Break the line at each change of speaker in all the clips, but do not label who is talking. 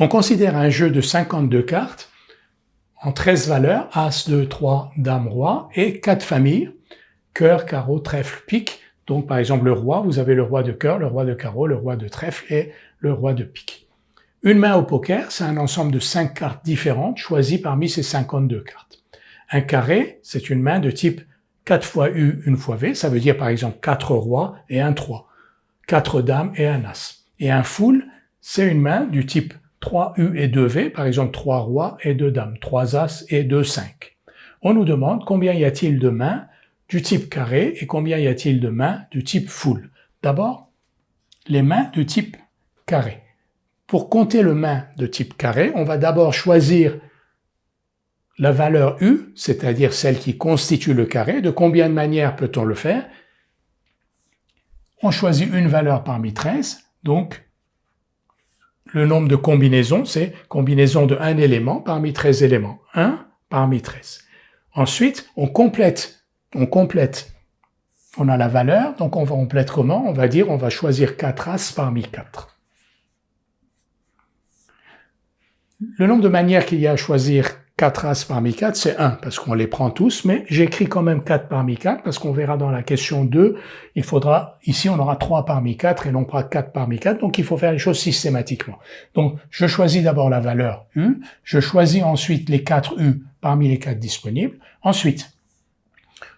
On considère un jeu de 52 cartes en 13 valeurs, As, 2, 3, Dame, Roi, et 4 familles, cœur, carreau, trèfle, pique. Donc par exemple le roi, vous avez le roi de cœur, le roi de carreau, le roi de trèfle et le roi de pique. Une main au poker, c'est un ensemble de 5 cartes différentes choisies parmi ces 52 cartes. Un carré, c'est une main de type 4 fois U, 1 fois V, ça veut dire par exemple 4 rois et un 3, 4 dames et un as. Et un full, c'est une main du type 3 U et 2 V, par exemple 3 rois et 2 dames, 3 as et 2 5. On nous demande combien y a-t-il de mains du type carré et combien y a-t-il de mains du type full. D'abord, les mains de type carré. Pour compter le main de type carré, on va d'abord choisir la valeur U, c'est-à-dire celle qui constitue le carré. De combien de manières peut-on le faire? On choisit une valeur parmi 13, donc le nombre de combinaisons, c'est combinaison de un élément parmi 13 éléments. 1 parmi 13. Ensuite, on complète. On a la valeur, donc on complète comment? On va dire, on va choisir 4 As parmi 4. Le nombre de manières qu'il y a à choisir 4 As parmi 4, c'est 1, parce qu'on les prend tous, mais j'écris quand même 4 parmi 4, parce qu'on verra dans la question 2, il faudra, ici on aura 3 parmi 4 et non pas 4 parmi 4, donc il faut faire les choses systématiquement. Donc je choisis d'abord la valeur U, je choisis ensuite les 4 U parmi les 4 disponibles, ensuite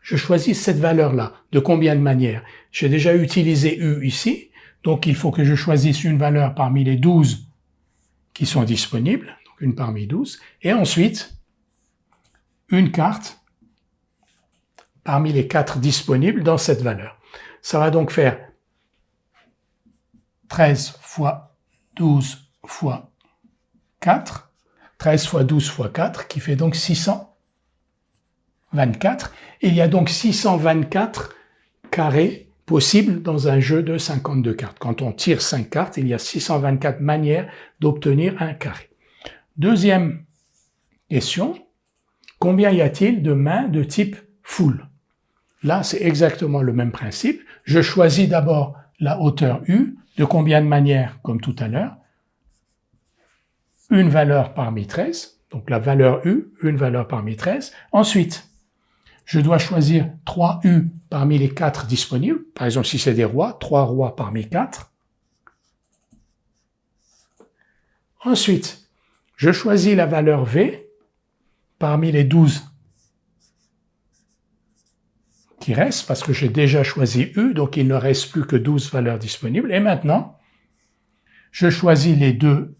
je choisis cette valeur-là. De combien de manières? J'ai déjà utilisé U ici, donc il faut que je choisisse une valeur parmi les 12 qui sont disponibles, donc une parmi 12, et ensuite une carte parmi les 4 disponibles dans cette valeur. Ça va donc faire 13 fois 12 fois 4, 13 fois 12 fois 4, qui fait donc 624. Il y a donc 624 carrés possibles dans un jeu de 52 cartes. Quand on tire 5 cartes, il y a 624 manières d'obtenir un carré. Deuxième question, combien y a-t-il de mains de type full? Là, c'est exactement le même principe. Je choisis d'abord la hauteur U, de combien de manières, comme tout à l'heure? Une valeur parmi 13, donc la valeur U, une valeur parmi 13. Ensuite, je dois choisir 3 U parmi les 4 disponibles. Par exemple, si c'est des rois, 3 rois parmi 4. Ensuite, je choisis la valeur V parmi les 12 qui restent, parce que j'ai déjà choisi U, donc il ne reste plus que 12 valeurs disponibles. Et maintenant, je choisis les deux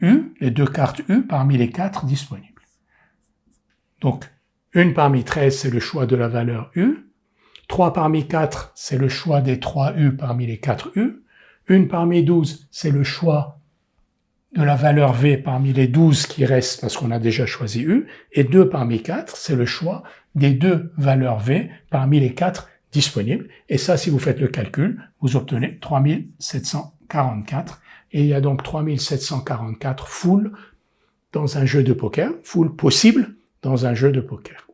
U, les deux cartes U parmi les 4 disponibles. Donc, une parmi 13, c'est le choix de la valeur U. 3 parmi 4, c'est le choix des 3 U parmi les 4 U. Une parmi 12, c'est le choix de la valeur V parmi les 12 qui restent parce qu'on a déjà choisi U. Et 2 parmi 4, c'est le choix des 2 valeurs V parmi les 4 disponibles. Et ça, si vous faites le calcul, vous obtenez 3744. Et il y a donc 3744 full dans un jeu de poker, full possible dans un jeu de poker.